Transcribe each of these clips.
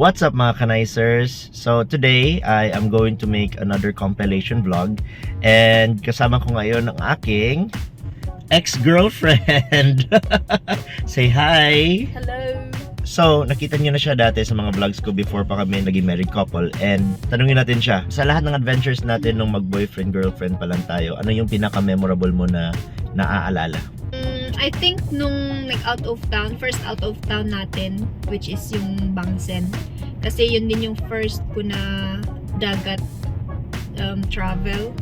What's up mga kanaisers? So today I am going to make another compilation vlog and kasama ko ngayon ang aking ex-girlfriend. Say hi! Hello! So nakita niyo na siya dati sa mga vlogs ko before pa kami naging married couple, and tanungin natin siya sa lahat ng adventures natin nung mag-boyfriend girlfriend pa lang tayo, ano yung pinaka-memorable mo na naaalala? I think nung first out of town natin, which is yung Bangsen. Kasi yun din yung first ko na dagat travel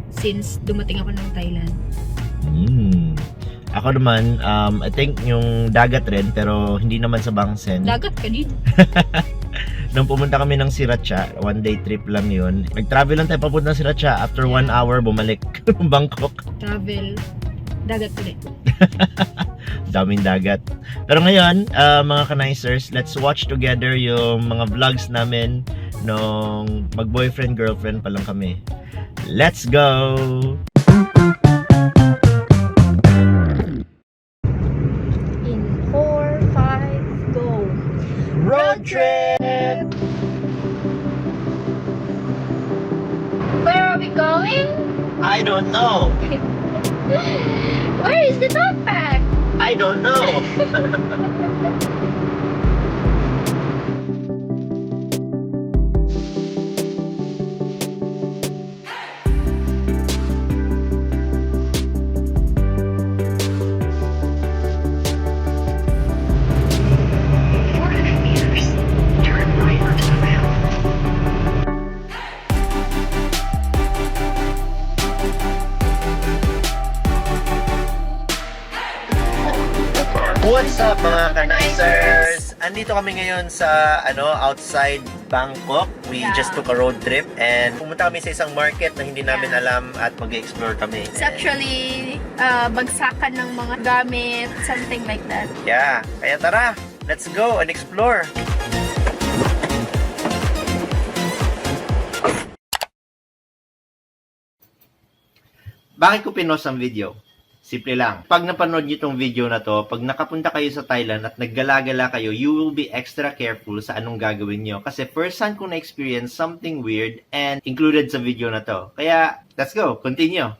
since dumating ako ng Thailand. Ako naman, I think yung dagat rin, pero hindi naman sa Bangsen. Dagat ka din. Nung pumunta kami ng Sriracha, one day trip lang yun. Nag-travel lang tayo papunta ng Sriracha. After 1 hour, bumalik Bangkok. Travel. Dagat ulit. Daming dagat. Pero ngayon, mga kanaisers, let's watch together yung mga vlogs namin nung mag-boyfriend, girlfriend pa lang kami. Let's go! In 4, 5, go! Road trip! Where are we going? I don't know! Where is the backpack? I don't know! What's up mga kanaisers? Andito kami ngayon sa outside Bangkok. We just took a road trip and pumunta kami sa isang market na hindi namin alam at mag-explore kami. It's actually bagsakan ng mga gamit, something like that. Yeah, kaya tara, let's go and explore. Bakit ko pinost ang video? Simple lang. Pag napanood niyo itong video na to, pag nakapunta kayo sa Thailand at naggala-gala kayo, you will be extra careful sa anong gagawin niyo. Kasi first hand ko na-experience something weird and included sa video na to. Kaya, let's go. Continue.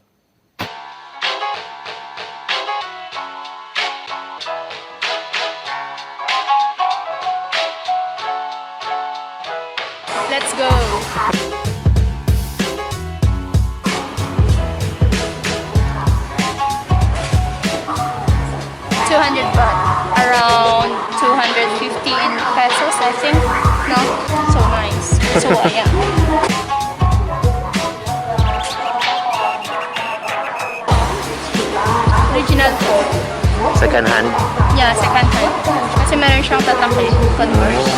Let's go! Around 250 in pesos, I think. No? So nice. So, yeah. Original po. Second hand. Yeah, second hand. Kasi meron siyang tatakay. Converse.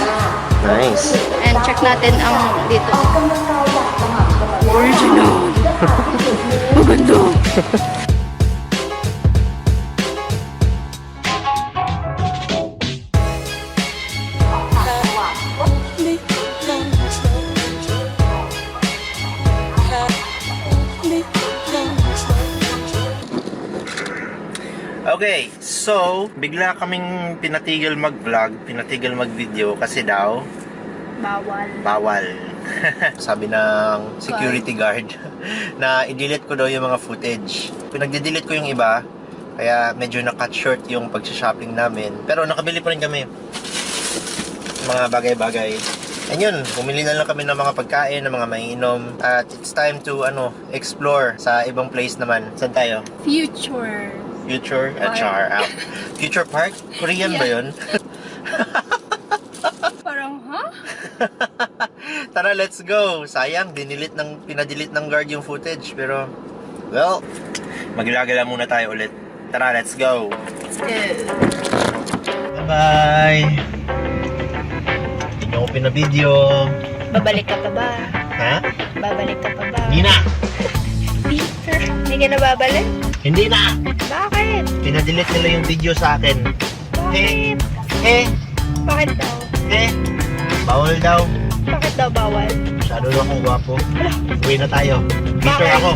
Nice. And check natin ang dito. Original. Maganda. Okay, so bigla kaming pinatigil mag-vlog, pinatigil mag-video kasi daw bawal. Sabi ng security guard na i-delete ko daw yung mga footage. Pinag-delete ko yung iba, kaya medyo na-cut short yung pag-shopping namin. Pero nakabili pa rin kami mga bagay-bagay. And yun, bumili na lang kami ng mga pagkain, ng mga mainom. At it's time to explore sa ibang place naman. Saan tayo? Future Park. Future Park? Korean ba yun? Parang, huh? Tara, let's go. Sayang, pinadelete ng guard yung footage. Pero, well, maglagala muna tayo ulit. Tara, let's go. Let's go. Bye-bye. Hindi nyo ako pinabideo. Babalik ka pa ba? Ha? Babalik ka pa ba? Hindi na. Hindi ka na babalik? Hindi na. Bakit? Pinadelete nila yung video sa akin. Bakit? Bakit daw? Bawal daw. Bakit daw bawal? Masyado daw akong gwapo. Uwi na tayo. Picture Bakit? ako.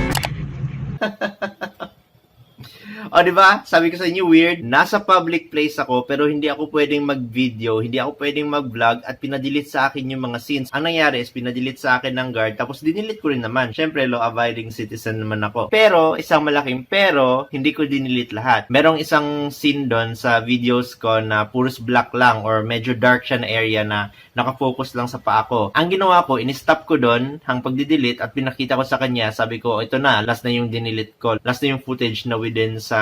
O, di ba? Sabi ko sa inyo, weird. Nasa public place ako, pero hindi ako pwedeng mag-video, hindi ako pwedeng mag-vlog, at pinadelete sa akin yung mga scenes. Ang nangyari is, pinadelete sa akin ng guard, tapos dinilit ko rin naman. Siyempre, law-abiding citizen naman ako. Pero, isang malaking pero, hindi ko dinilit lahat. Merong isang scene doon sa videos ko na puros black lang, or medyo dark siya na area na nakafocus lang sa paa ko. Ang ginawa ko, in-stop ko doon, hang pagdidelete, at pinakita ko sa kanya, sabi ko, ito na, last na yung dinilit ko. Last na yung footage na within sa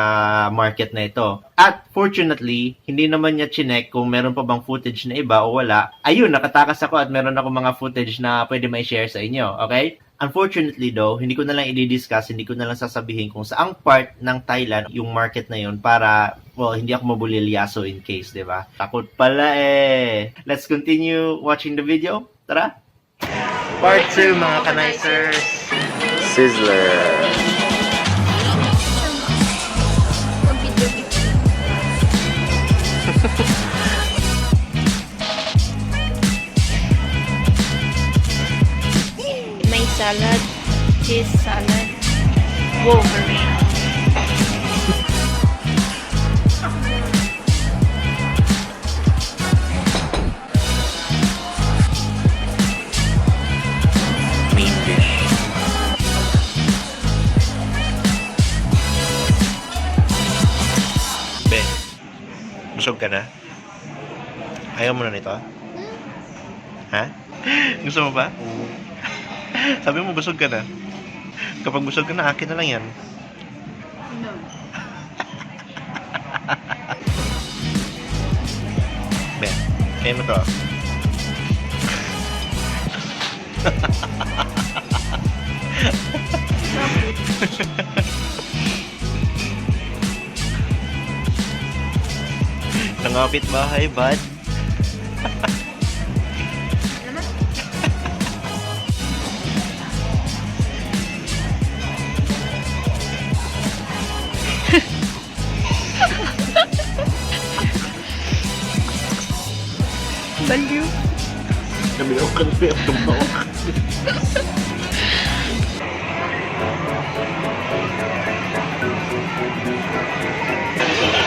market na ito. At fortunately, hindi naman niya chinek kung meron pa bang footage na iba o wala. Ayun, nakatakas ako at meron ako mga footage na pwede may share sa inyo. Okay? Unfortunately though, hindi ko na lang i-discuss, hindi ko na lang sasabihin kung saang part ng Thailand yung market na yun para, well, hindi ako mabulilyaso in case, di ba? Takot pala eh. Let's continue watching the video. Tara! Part 2 mga kanaisers. Sizzler. May salad, cheese salad, Wolverine. Main dish. Ben, busog ka na? Ayaw mo na nito? Ha? Gusto mo ba? Sabi mo busog ka na. Kapag busog ka na, akin na lang yan. No. Ben, kaya mo to. Nangapit bahay, bud. Baliw. Namilaw ka na yung tumawak.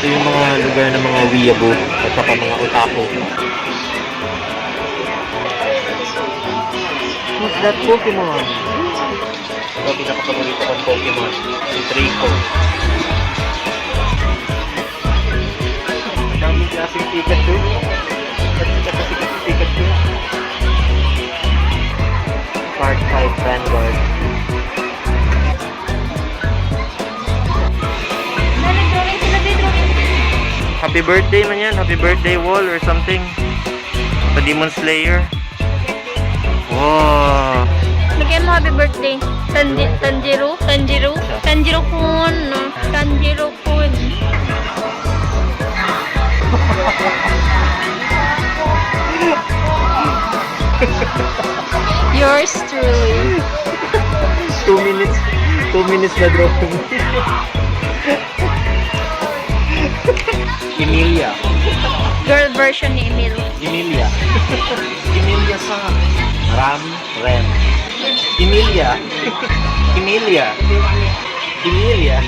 Ito yung mga lugar ng mga weeaboo at saka mga otaku. What's that Pokemon? Ito ang pinakapaborito kong Pokemon. Si Draco. Ang daming klaseng Pikachu. Sikat si Pikachu. Part 5 Vanguard. Drawing sila dito. Happy birthday man yan. Happy birthday wall or something. Sa Demon Slayer. Wow. Lagyan mo happy birthday. Tanjiro? Tanjiro? Tanjiro-kun. No? Tanjiro-kun. Yours truly. 2 minutes. 2 minutes na drawing. Emilia. Girl version ni Emil. Emilia. Emilia sa Ram Rem. Emilia. Emilia. Emilia.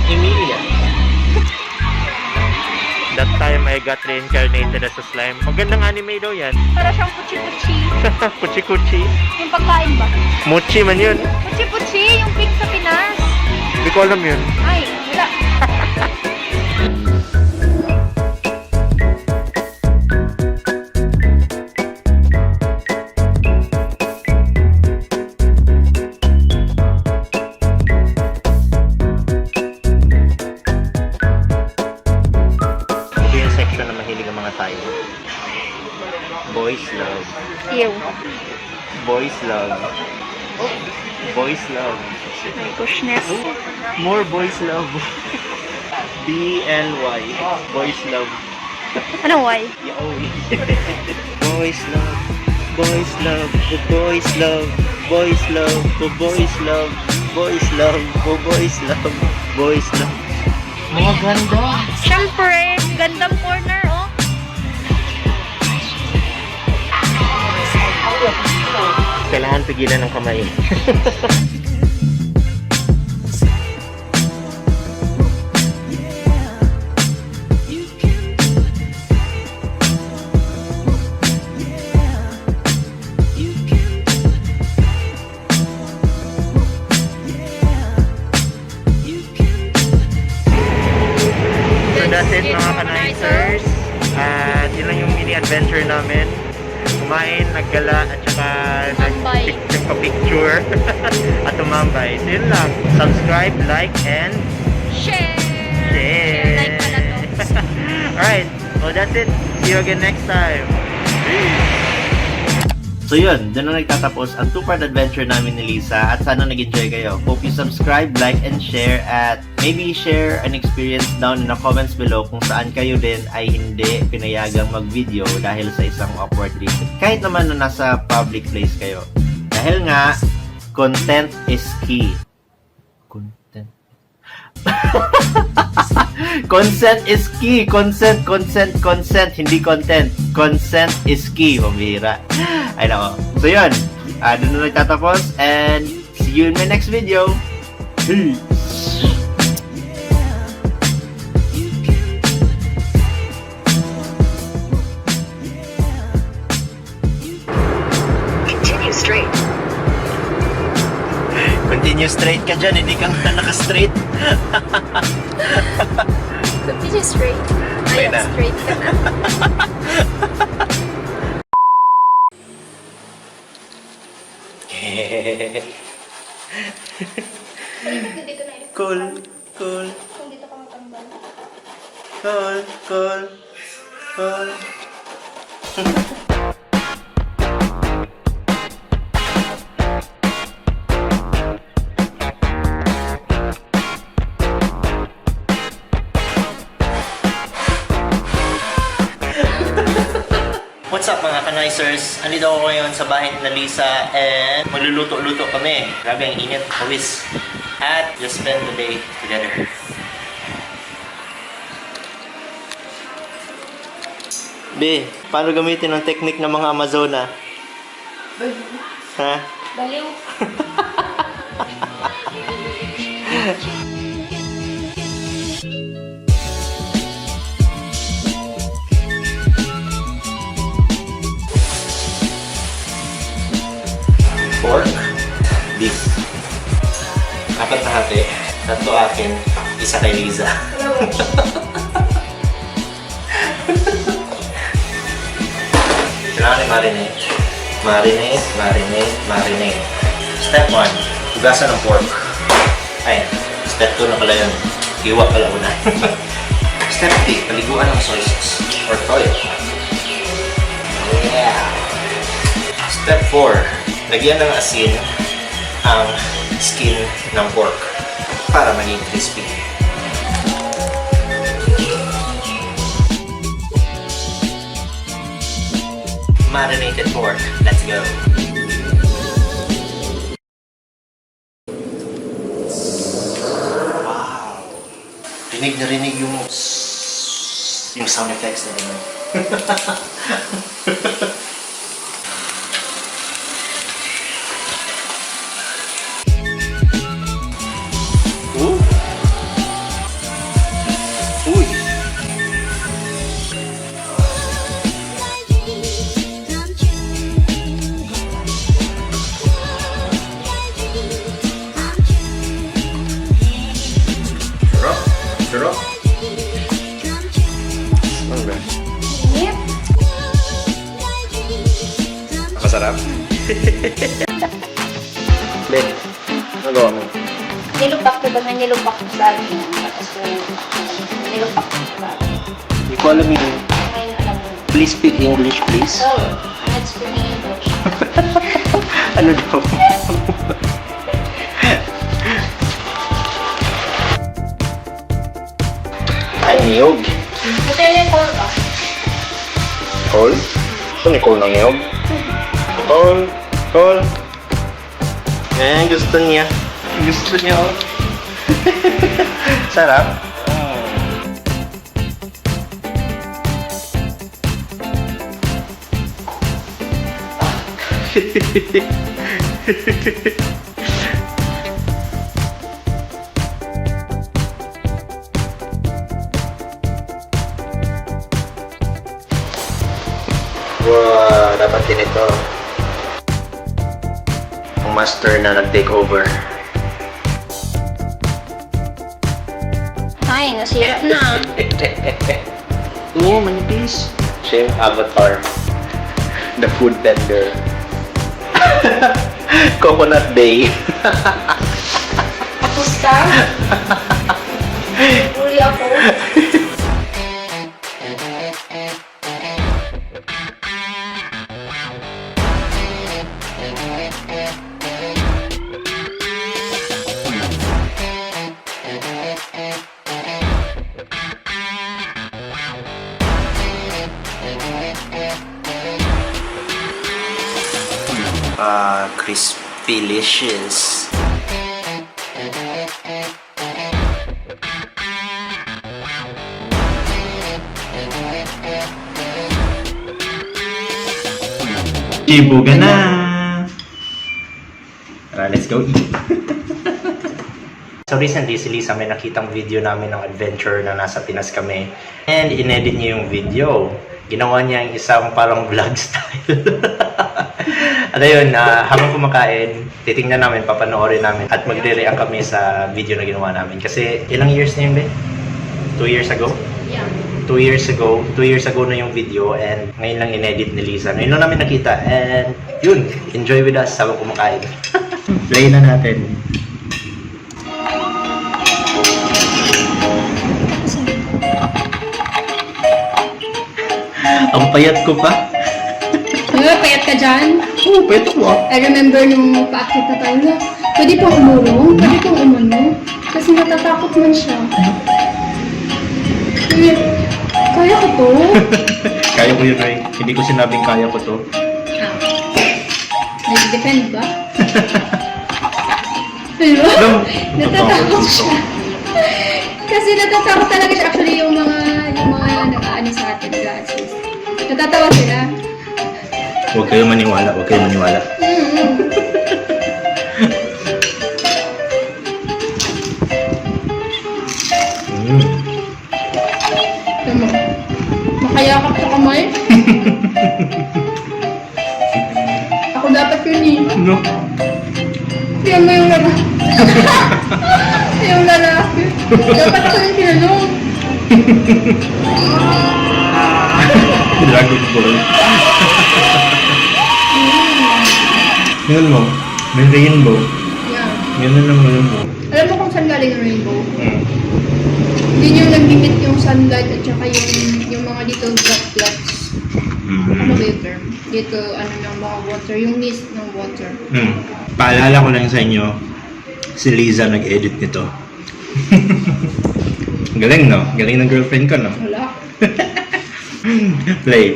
Emilia. That time I got reincarnated as a slime. Magandang anime daw yan. Para siyang puchi-puchi. Kuchi-kuchi. Yung pagkain ba? Mochi man yun. Puchi-puchi, yung pig sa Pinas. Hindi ko alam yun. Ay, wala. Ito yung section na mahilig ang mga Thai. Boys love. Ew. Boys love. Boys love. May kushness. More boys love. B-L-Y. Boys love. Ano why? Yaoi. Boys love. Boys love. Boys love. Boys love. Boys love. Boys love. Boys love. Boys love. Mga ganda. Siyempre, gandang corner, oh. Kailangan pigilan ng kamay. mga kanaisers. At yun lang yung mini adventure namin. Kumain, naggala, at saka nagpa-picture at tumambay. So yun lang. Subscribe, like, and Share! share. Like pala to. Alright, well that's it. See you again next time. So yun, doon na nagtatapos ang 2-part adventure namin ni Lisa at sana nag-enjoy kayo. Hope you subscribe, like, and share at maybe share an experience down in the comments below kung saan kayo din ay hindi pinayagang mag-video dahil sa isang awkward reason. Kahit naman na nasa public place kayo. Dahil nga, content is key. Content. Consent is key. Consent. Hindi content. Consent is key. Pambihira. Ay nako. So yun. Doon na nagtatapos. And see you in my next video. Peace. Continue straight. Continue straight ka dyan. Hindi ka nga naka-straight. Continue straight. Okay na. Straight ka na. Dito na yun. Cool. Kung dito ka matambal. Cool. What's up mga kanaisers? Andito ako ngayon sa bahay ni Lisa and magluluto-luto kami. Grabe ang init, pawis. At just spend the day together. Be, paano gamitin ang technique ng mga Amazona? Ha? Baliw. Pork, beef. 4 na hati. 3 akin, 1 kay Liza. Kailangan i-marinate. Marinate. Step 1, hugasan ng pork. Ay, step 2 na pala yun. Iwa pala una. Step 3, paliguan ng soy sauce or toyo. Yeah! Step 4, lagyan ng asin ang skin ng pork para maging crispy. Marinated pork. Let's go. Wow. Rinig na rinig yung sound effects na naman. Ooh. Uy. Sarap. Ano ba? Yep. Masarap? Ben, nagawa mo? Nilupak ko ba na nilupak ko sa akin? Tapos nilupak ko sa akin. Hindi ko alam yun. Ngayon alam mo. Please speak English, please. So, let's speak English. Ano daw? Ay, niyog. Ito yung call ba? Call? Ito ni call ng niyog? Call. Eh, gusto niya. Oh. Sarap. Wow, dapat din ito. Ang master na nag-take over. Ay, nasira na. Oo, manipis. Siya yung avatar. The food vendor. Coconut Day. Tapos ka? Uli ako. Crispy-licious. Ibuga na! Tara, let's go eat! So recently, si Lisa may nakitang video namin ng adventure na nasa Pinas kami. And inedit niya yung video. Ginawa niya yung isang parang vlog style. At ayun, habang kumakain, titingnan namin, papanoorin namin, at magre-react kami sa video na ginawa namin. Kasi ilang years na yun, be? 2 years ago? Yeah. 2 years ago na yung video, and ngayon lang inedit ni Lisa. Ngayon lang namin nakita, and yun, enjoy with us habang kumakain. Play na natin. Ang payat ko pa. Payat ka dyan? Oo, payat ko ah. I remember nung paakit na tayo na, pwede pong umulong, pwede pong umano. Kasi natatakot man siya. Kaya ko to. Kaya ko yun, Ray. Hindi ko sinabing kaya ko to. Nag-depend ba? Diba? Natatakot siya. Kasi natatakot talaga siya. Actually, yung mga nag-aani sa atin, classes. Natatawa sila. Huwag kayo maniwala, huwag kayo maniwala. Makayakap sa kamay. Ako dapat yun eh. No? Tingnan mo yung lalaki. Yung lalaki. Dapat ako yung tinanong. Dragon Ball. Yun mo, may rainbow. Yeah. Yun na lang mo. Alam mo kung saan galing yung rainbow? Hmm. Yun yung nag-limit yung sunlight at saka yung mga little droplets. Ano ba yung term? Dito, ano ng mga water, yung mist ng water. Paalala ko lang sa inyo, si Liza nag-edit nito. Galing, no? Galing ng girlfriend ko, no? Wala. Play.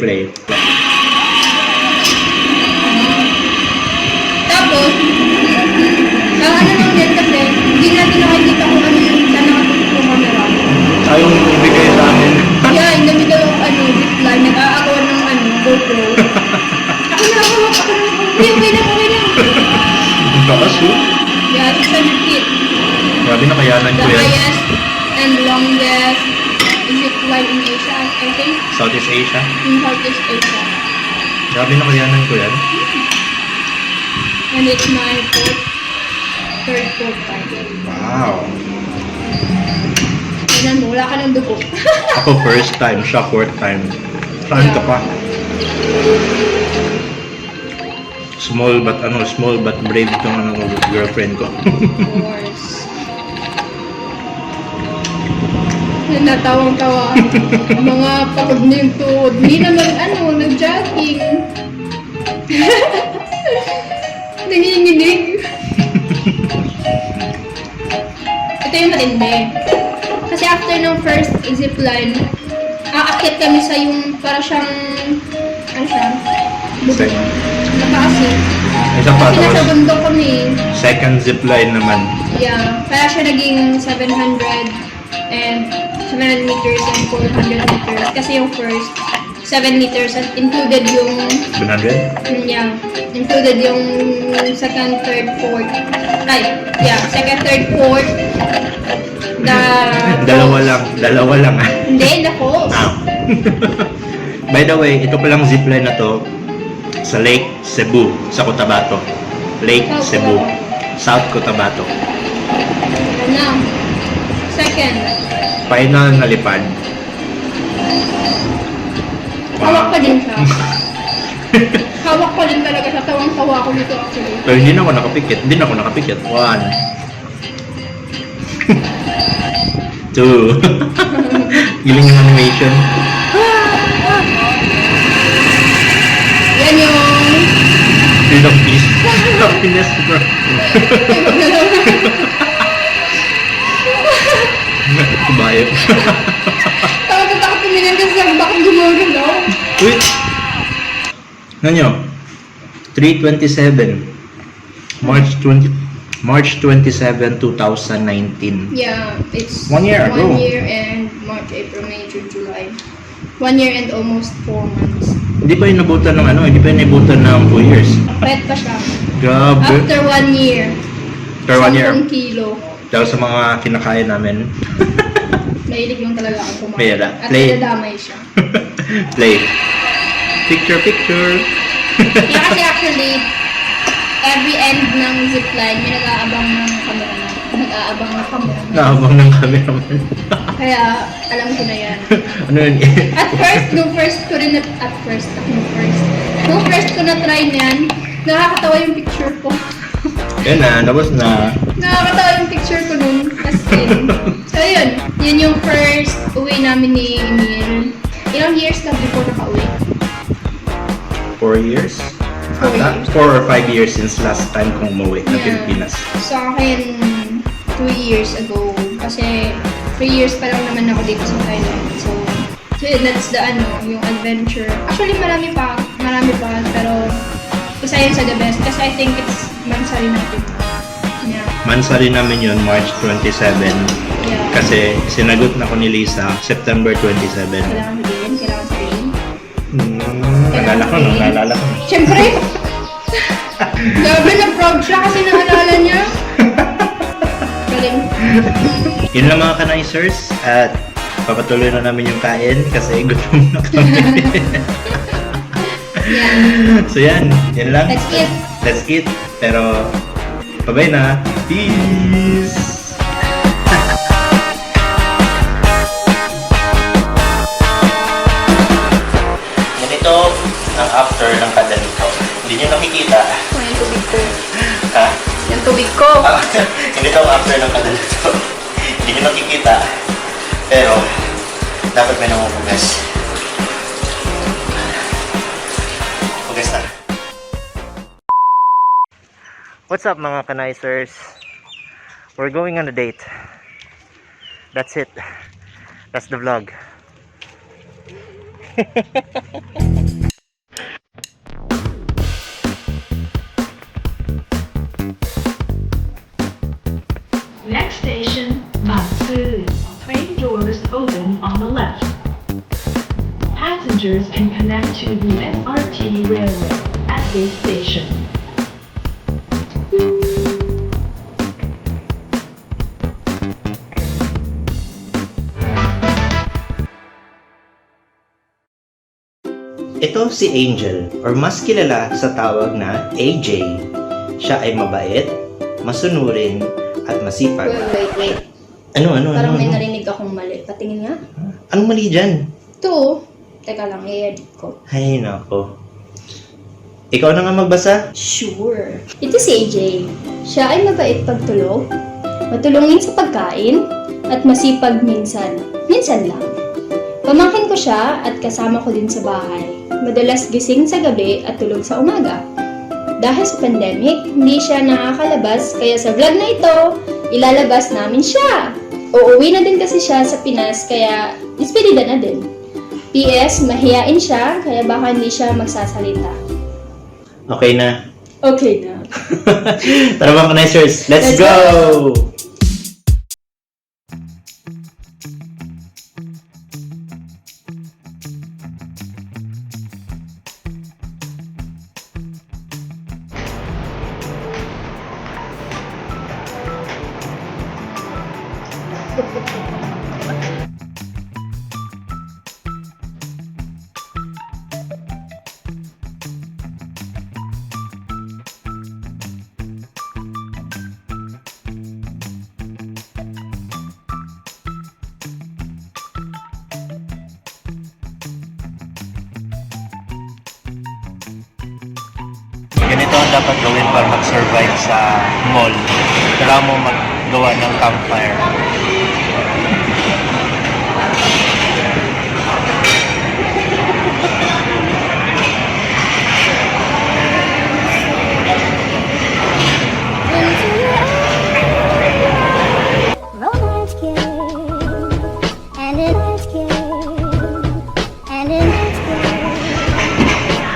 Tapos, ang ano lang yan kasi, hindi natin nakikita kung ano yung saan nakatutok yung camera. Ayong ibigay sa amin. Yeah, in the middle of zipline, nag-aagawan ng GoPro. Ako na. Okay lang. Ang taas, oh. Yeah, 600 feet. Grabe na kayanan The ko yan. highest and longest zipline in Asia, I think. Southeast Asia. In Southeast Asia. Grabe na kayanan ko yan. And it's my third time. Wow. Tignan mo, wala ka ng dugo. Ako first time, siya fourth time. Saan ka pa? Small but brave itong girlfriend ko. Of course. Natawang-tawa. Mga pagod na yung tuhod. Hindi naman nag-jogging. Nanginginig. Ito yung matindi. Kasi after ng first zipline, aakit kami sa yung para siyang, ano siya? Bubong. Mataas eh. Isa pa, Kasi nasa tapos bundok kami. second zipline naman. Yeah. Kaya siya naging 700 and 700 meters and 400 meters. Kasi yung first, 7 meters at included yung 700? yeah, included yung second, third, fourth. Second, third, fourth. Dalawa lang ah. Hindi, the falls. By the way, ito palang zipline na to sa Lake Cebu, sa Cotabato. Lake Cebu, South Cotabato. Ano? Second. Final na lipad. din siya. Hawak pa din talaga sa tawang-tawa ko dito actually. Pero hindi na ako nakapikit. Hindi na ako nakapikit. 1. 2. Giling yung animation. Yan yung... Freedom, peace. Happiness, bro. Kubayo. Takot na takot tumingin kasi sa bakit gumagalaw. Wait. Ano nyo? 3/27. March 27, 2019. Yeah, it's 1 year ago. 1 year and March, April, May, June, July. 1 year and almost 4 months. Hindi pa yung nabutan ng hindi pa yung nabutan ng 2 years. Pet pa siya. Grabe. After 1 year. After 1 year. 10 kilo. Dahil sa mga kinakain namin. Mahilig lang talaga ako kumain. Mayala. At Play. nadamay siya. Play. Picture. Kaya kasi actually, every end ng zipline, may nag-aabang ng cameraman. Nag-aabang ng cameraman. Naabang ng cameraman. Kaya, alam ko na yan. Ano yun? At first, nung first ko na try niyan, nakakatawa yung picture ko. Yan na, tapos na. Nakakatawa yung picture ko nun. As in. So, yun. Yun yung first uwi namin ni Emil. Ilang years na before nakauwi? 4 years? 4 years. 4 or 5 years since last time kong umuwi ng Yeah. Pilipinas. Sa akin, 2 years ago. Kasi 3 years pa lang naman ako dito sa Thailand. So yun, that's the yung adventure. Actually, marami pa. Pero isa yun sa the best. Kasi I think it's mansari natin. Yeah. Mansari namin yun, March 27. Yeah. Kasi sinagot na ko ni Lisa, September 27. Kailangan sabihin. Naalala ko. Siyempre! Grabe na proud siya kasi naalala niya. Galing. Yun lang mga kanaisers at papatuloy na namin yung kain kasi gutom na kami. Yeah. So yan lang. Let's eat. Pero bye na. Peace! Ganito ang after ng kada nito. Hindi nyo nakikita. Yung tubig ko. Ha? Yung tubig ko. Ganito ang after ng kada nito. Hindi nyo nakikita. Pero dapat may namumugas. Pugas na. What's up mga kanaisers? We're going on a date. That's it. That's the vlog. Next station, Matsu. Train doors open on the left. Passengers can connect to the SRT railway at this station. Ito si Angel, or mas kilala sa tawag na AJ. Siya ay mabait, masunurin, at masipag. Wait. Ano? Parang may narinig akong mali. Patingin nga. Anong mali dyan? Ito. Teka lang, i-edit ko. Ay, nako. Ikaw na nga magbasa? Sure. Ito si AJ. Siya ay mabait pagtulog, matulungin sa pagkain, at masipag minsan. Minsan lang. Pamangkin ko siya at kasama ko din sa bahay. Madalas gising sa gabi at tulog sa umaga. Dahil sa pandemic, hindi siya nakakalabas kaya sa vlog na ito, ilalabas namin siya. Uuwi na din kasi siya sa Pinas kaya ispedida na din. PS, mahiyain siya kaya baka hindi siya magsasalita. Okay na. Okay na. Tara mga kanaisers, let's go! dapat gawin para mag-survive sa mall. Kailangan mo maggawa ng campfire. Romance game, and it's game, and it's game,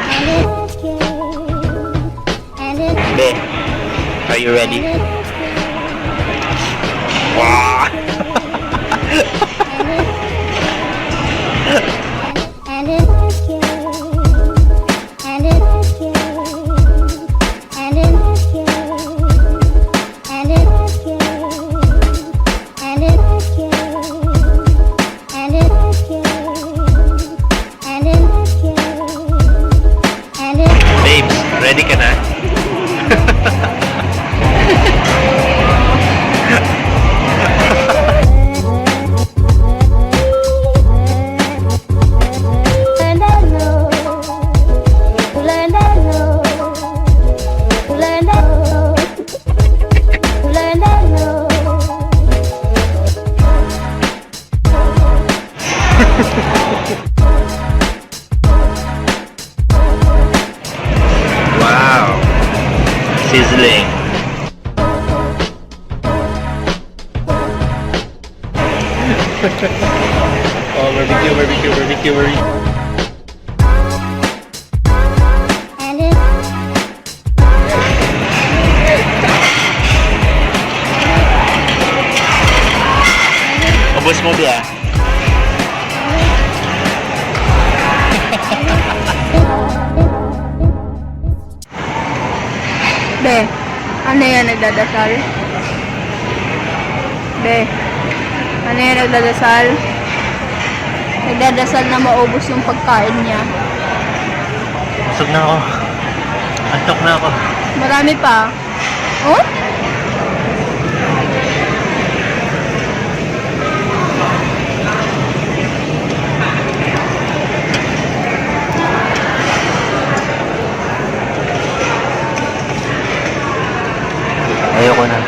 and it's game, and it's Be, are you ready? game. Wow! And it's game, and it's game, and it's game, and it's game, and it's game, and it's game, and it's game, and it's Babes, ready ka na? learn that know, learn that know, learn that know, learn that know. Wow! Sizzling. Oh, barbecue, barbecue, barbecue, barbecue. And it's Ubus mo ba? Be, ano yan nagdadasal? Be, ano yan nagdadasal? Nagdadasal na maubos yung pagkain niya. Busog na ako. Antok na ako. Marami pa. Oh? Ayoko na.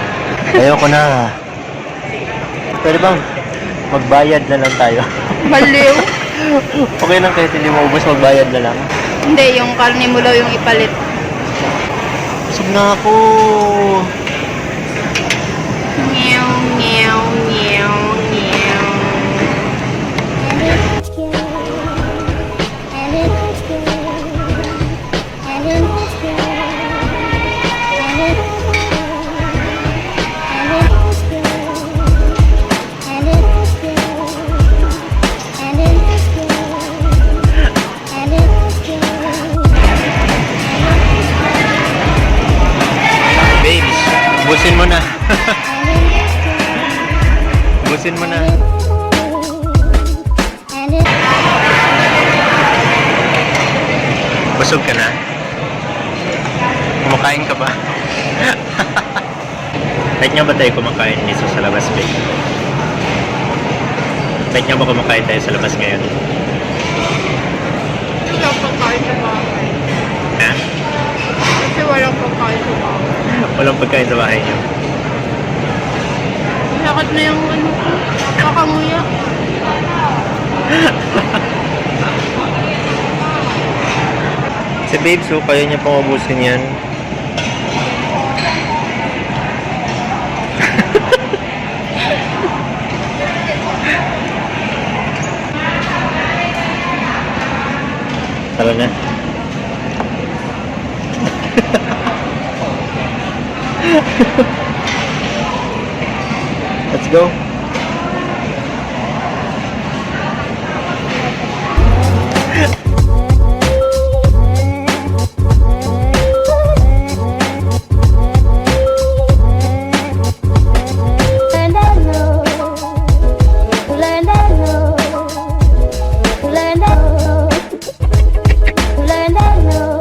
Ayoko na. Pwede bang magbayad na lang tayo? Baliw. Okay lang kahit hindi mo ubus, magbayad na lang. Hindi, yung karne mo lang yung ipalit. Busog na ako. Meow, meow, meow, meow. and it's game, and it's game, and it's game, and it's game, and it's game, and it's game, and it's game, Babes, ubusin mo na. Ubusin mo na. and it's Busog ka na? Kumakain ka ba? Kahit nga ba tayo kumakain dito sa labas, babe? Kahit nga ba kumakain tayo sa labas ngayon? Walang pagkain sa bahay. Ha? Kasi walang pagkain sa bahay. Walang pagkain sa bahay niyo. Lakad na yung ano, kakanguya. Si babe, so kaya niya pang ubusin yan. Tara na. Let's go. learn that know, learn that know, learn that know, learn that know.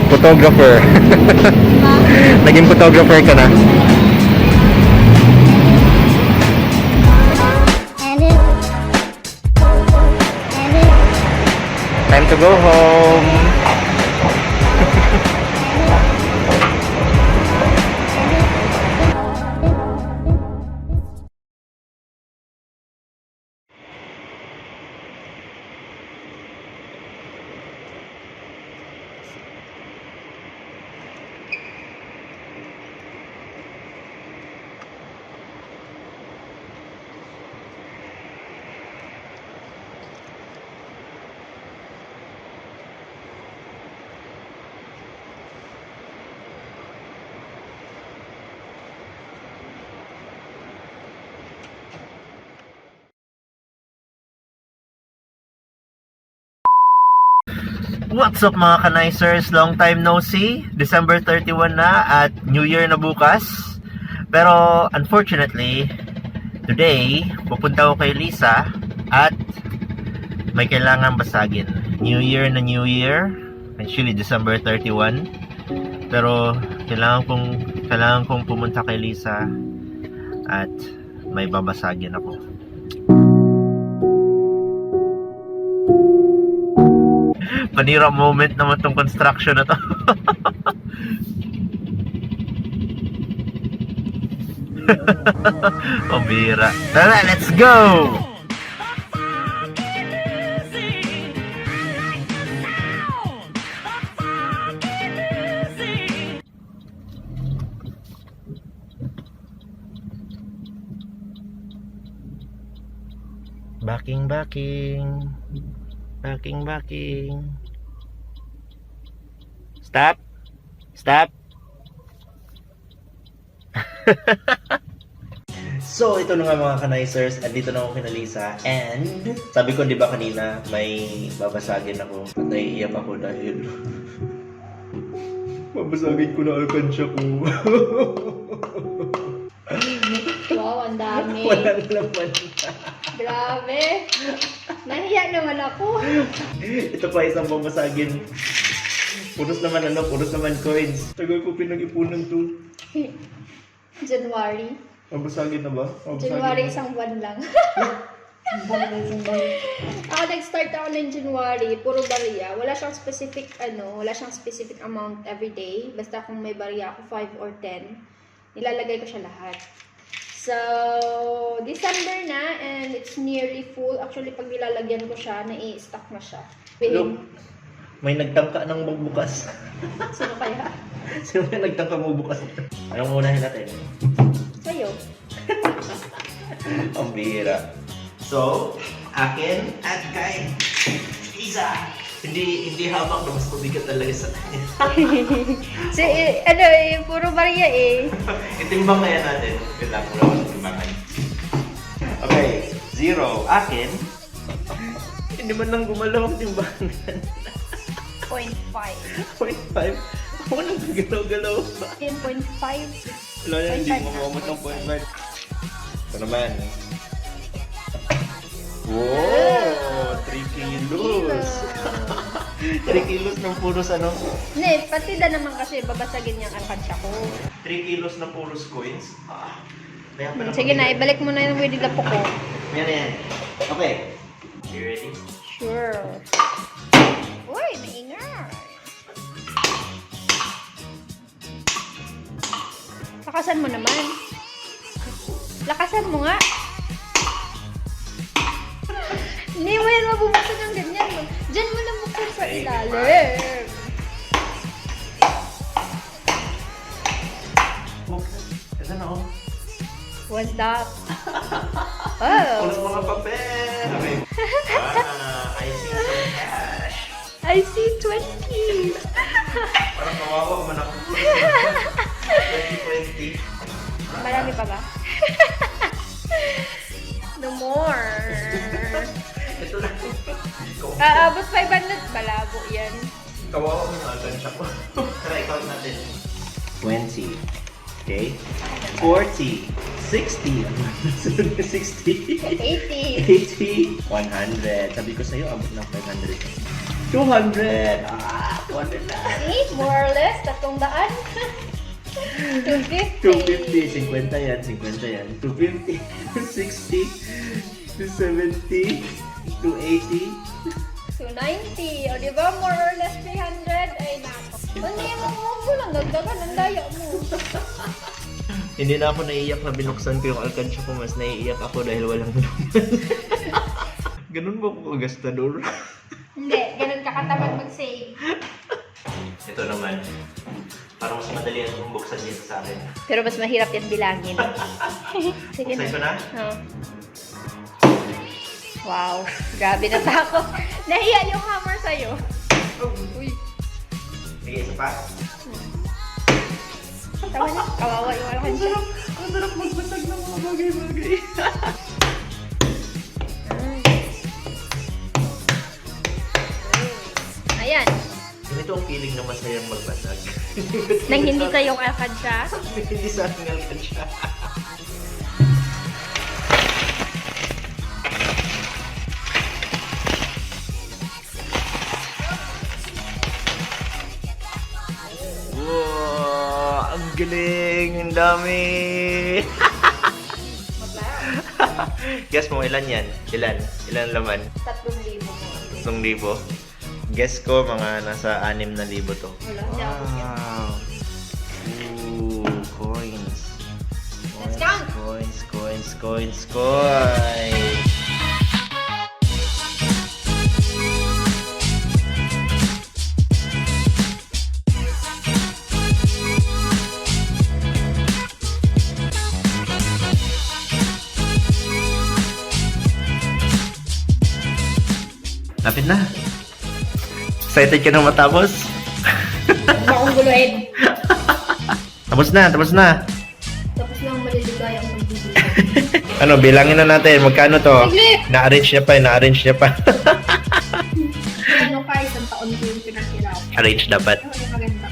Photographer. Naging photographer ka na. And it, and it, Time to go home. What's up mga kanaisers? Long time no see. December 31 na at New Year na bukas. Pero unfortunately, today, pupunta ako kay Lisa at may kailangan basagin. New Year na New Year. Actually, December 31. Pero kailangan kong pumunta kay Lisa at may babasagin ako. Panira moment naman tong construction na to. Pambira. Tara, let's go! Backing. Stop. So, ito na nga mga kanaisers. Andito na ako kina Lisa. And, sabi ko, di ba kanina, may babasagin ako. At naiiyak ako dahil babasagin ko na alkansya ko. Wow, ang dami. Walang laman. Grabe. Nahiya naman ako. Ito pa isang babasagin. Puros naman coins. Tagal ko pinag-ipunan to. January. Babasagin na ba? January, isang buwan lang. Ako nag-start ako ng January, puro barya. Wala siyang specific amount every day. Basta kung may barya ako 5 or 10, nilalagay ko siya lahat. So, December na and it's nearly full. Actually, pag nilalagyan ko siya, nai-stock na siya. Look, may nagtangka ng magbukas. Sino kaya? Sino may nagtangka magbukas? Anong unahin natin? Sa'yo. Ang bihira. So, akin at kay Lisa. Hindi habang na mas mabigat talaga sa kanya. Puro barya eh. Itimbang kaya natin. Wait lang, wala akong timbangan. Okay, 0. Akin. Hindi man lang gumalaw ang timbangan. 0.5. 0.5. Ako nang galaw-galaw ba? 10.5. Wala yan, hindi mo mamamot ng 0.5. Ito naman. Wow! 3 kilos! 3 kilos ng puros ano? Hindi, partida naman kasi babasagin niyang alkansya ko. 3 kilos na puros coins? Kaya pala Sige na, ibalik mo na yung Winnie the Pooh ko. Yan. Okay. You ready? Sure. Uy, maingay. Lakasan mo naman. Lakasan mo nga. Hindi mo yan mabubuksan ng ganyan. Diyan mo lang buksan sa ilalim. Ito na oh. What's that? Oh. Pulos mga papel! I see some cash. I see 20. Parang kawawa man ako. 2020. Marami pa ba? No more. Ito lang. Aabot 500. Balabo yan. Kawawa mo na alkansya ko. Try count natin. 20. Okay. 40. 60. 60. 80. 80. 100. Sabi ko sa'yo, abot ng 500. 200! Ah, 200 na! See? More or less, 300. 250. 250, 50 yan, 50 yan. 250, 260, 270, 280. 290. O, di ba? More or less 300. Ay, nako. Hindi mo mo lang. Dagdagan ang daya mo. Hindi na ako naiiyak na binuksan ko yung alkansya ko. Mas naiiyak ako dahil walang laman. Ganun ba ako kagastador? Hindi. Ganun ka katamad mag-save. Ito naman. Parang mas madali ang buksan dito sa akin. Pero mas mahirap yan bilangin. Sige Buksan ko na? Oh. Wow. Grabe na takot. Nahiya yung hammer sa'yo. Uy. Sige, isa pa. Tawa na. Kawawa yung alkansya. Ang sarap magbasag ng mga bagay-bagay. Ayan. Ganito ang feeling na masayang magbasag. Nang hindi kayong alkansya. Hindi sa aking alkansya. Wow, ang galing! Ang dami! Guess mo, ilan yan? Ilan? Ilan laman? 3,000 mo. 3,000? Guess ko, mga nasa 6,000 to. Wala. Hindi ako yan. Wow! Ooh, coins. Let's count! Coins, coins, coins, coins! Lapit na. Excited ka nang matapos? Huwag akong guluhin. Tapos na, tapos na. Tapos lang maliligay ang magbibigay. Ano, bilangin na natin. Magkano to? Saglit! Na-arrange niya pa, na-arrange niya pa. Ano ka, isang taon ko yung pinakilap. Arrange dapat. Ano yung maganda?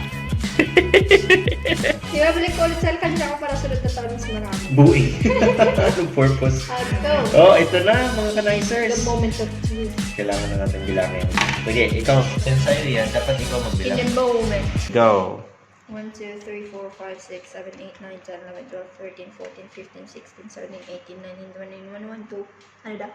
Diba, balik ko ulit sa alkansya ko para sunod na taon mas marami. Buing. Anong purpose? Go! Oh, ito na, mga The kanaisers. moment of truth. Kailangan na natin bilangin. Sige, ikaw. Since sa'yo yan, dapat ikaw In magbilang. the moment. Go. 1, 2, 3, 4, 5, 6, 7, 8, 9, 10, 11, 12, 13, 14, 15, 16, 17, 18, 19, 20, 21, 2. Ano daw?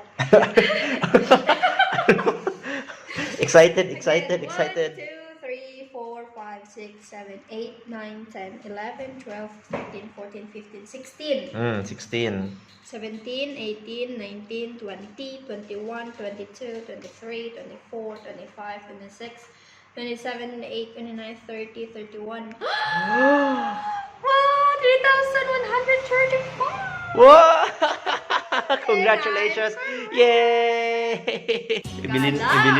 Excited, excited, excited. 1, 2, 3, 4, 5, 6, 7, 8, 9, 10, 11, 12, 13, 14, 15, 16. 16. 17, 18, 19, 20, 21, 22, 23, 24, 25, 26, 27, 28, 29, 30, 31. Wow! 3,135! Wow! Congratulations! Yay! Ibili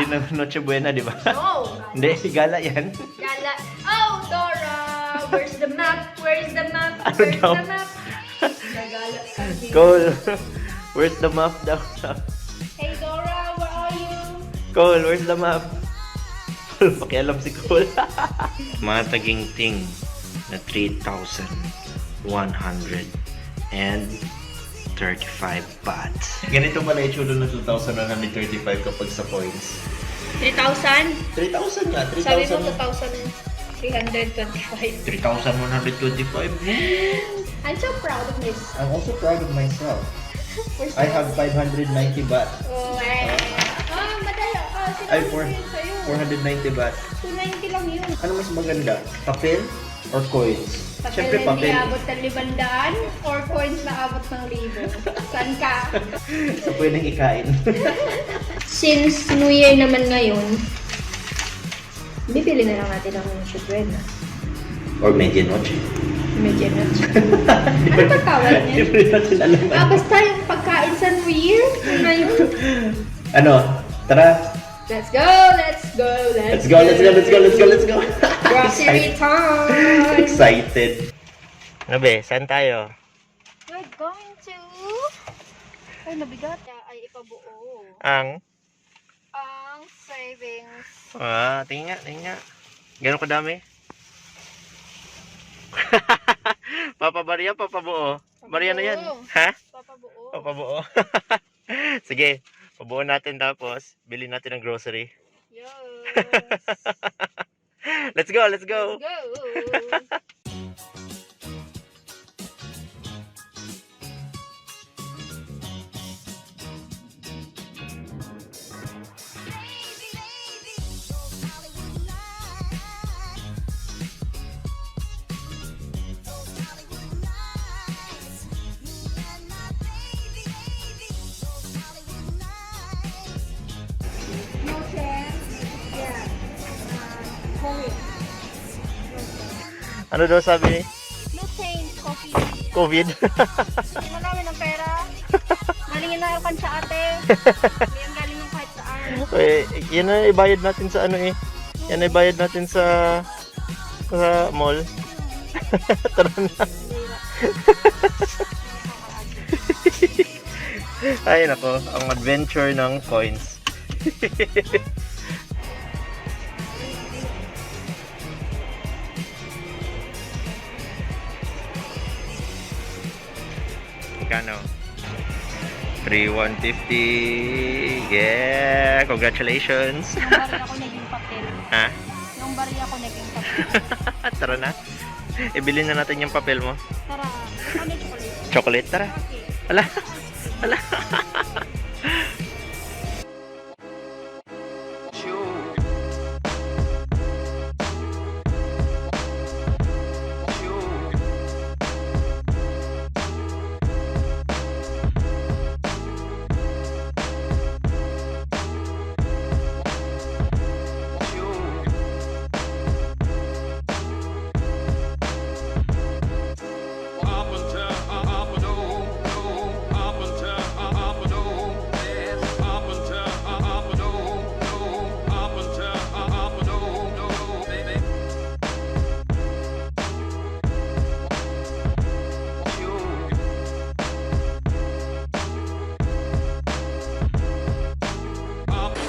ng Noche Buena, di ba? No! Hindi, gala yan. Gala. Oh, Dora! Where's the map? Where's the map? Ano Where's daw? the map? Nagala kami. Cole, where's the map daw? Hey, Dora! Where are you? Cole, where's the map? Pakialam si Cole. Mga taginting na 3,135 baht. Ganito pala itsura ng 2,135 kapag sa points. 3,000? 3,000 nga, Sabi mo 3,000. 2,325. 3,125. I'm so proud of this. I'm also proud of myself. Where's I the- have 590 baht. Oh, madaya ka. Ay, Sinabi ko yun sa'yo. 490 baht. 290 lang yun. Ano mas maganda? Papel or coins? Siyempre Papel papel. na abot ng 500 or coins na abot ng 1,000. Saan ka? So pwedeng ikain. Since New Year naman ngayon, bibili na lang natin ng Buena. Or medianoche. Medyo na. Ano pagkawal Hindi niya? pa rin natin alam. Basta yung pagkain sa New Year, ngayon. Ano? Tara. Let's go! Let's go! Let's go, let's go, let's go, let's go, let's go. Grocery time! Excited. Ano be? Saan tayo? We're going to... Ay, nabigat. Ay, ipabuo. Ang? Ang savings. Tingin nga, tingin nga. Gano'n kadami? Papa Maria, Papa Buo. Maria na yan. Ha? Papabuo. Papa Buo. Sige, pabuo natin tapos, bilhin natin ng grocery. Yo! Let's go, let's go. Go! Ano daw sabi? No change, coffee. COVID? Hindi mo namin ng pera. Malingin na yung kansa ate. Hindi ang galing yung kahit saan. Yan na ibayad natin sa ano eh. Yan na ibayad natin sa mall. Tara na. Ay nako, ang adventure ng coins. Kano? 3,150. Yeah, congratulations. Yung bari ako naging papel. Ha? Yung bari ako naging papel. Tara na. Ibili na natin yung papel mo. Tara. Ano yung chocolate? Chocolate, tara. Okay. Ala. Ala.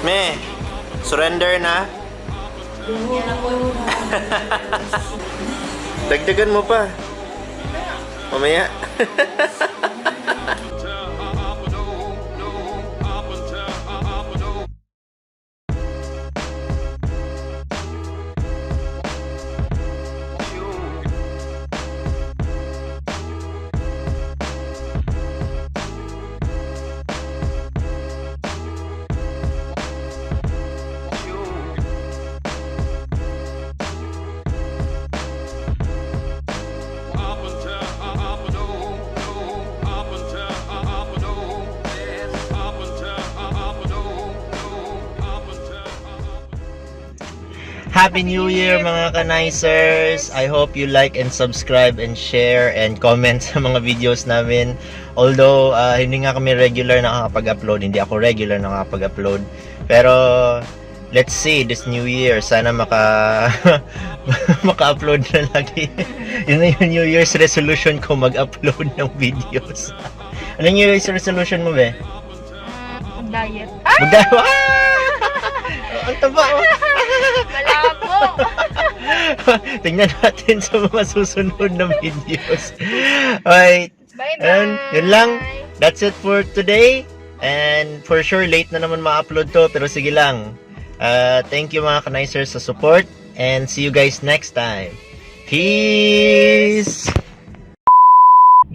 Me, surrender na. Dagdagan mo pa. Mamaya. Happy New Year mga kanaisers! I hope you like and subscribe and share and comment sa mga videos namin. Although hindi nga kami regular nakakapag-upload, hindi ako regular nakakapag-upload. Pero let's see this New Year, sana maka-upload na lagi. Yun na yung New Year's resolution ko, mag-upload ng videos. Ano yung New Year's resolution mo, be? Diet. Mag-diet? Ang taba! Malabo! Tingnan natin sa mga susunod na videos. Alright. Bye-bye! And yun lang. That's it for today. And for sure, late na naman ma-upload to. Pero sige lang. Thank you mga kanaisers sa support. And see you guys next time. Peace!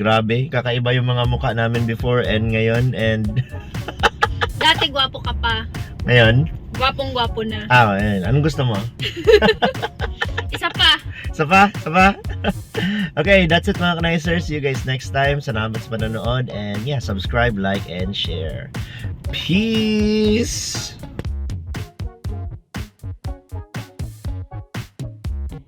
Grabe, kakaiba yung mga mukha namin before and ngayon. And Dati gwapo ka pa. ngayon, Gwapong-gwapo na. ayun. Anong gusto mo? Isa pa. Isa pa? Okay, that's it mga kanaisers. See you guys next time. Salamat sa panonood. And yeah, subscribe, like, and share. Peace!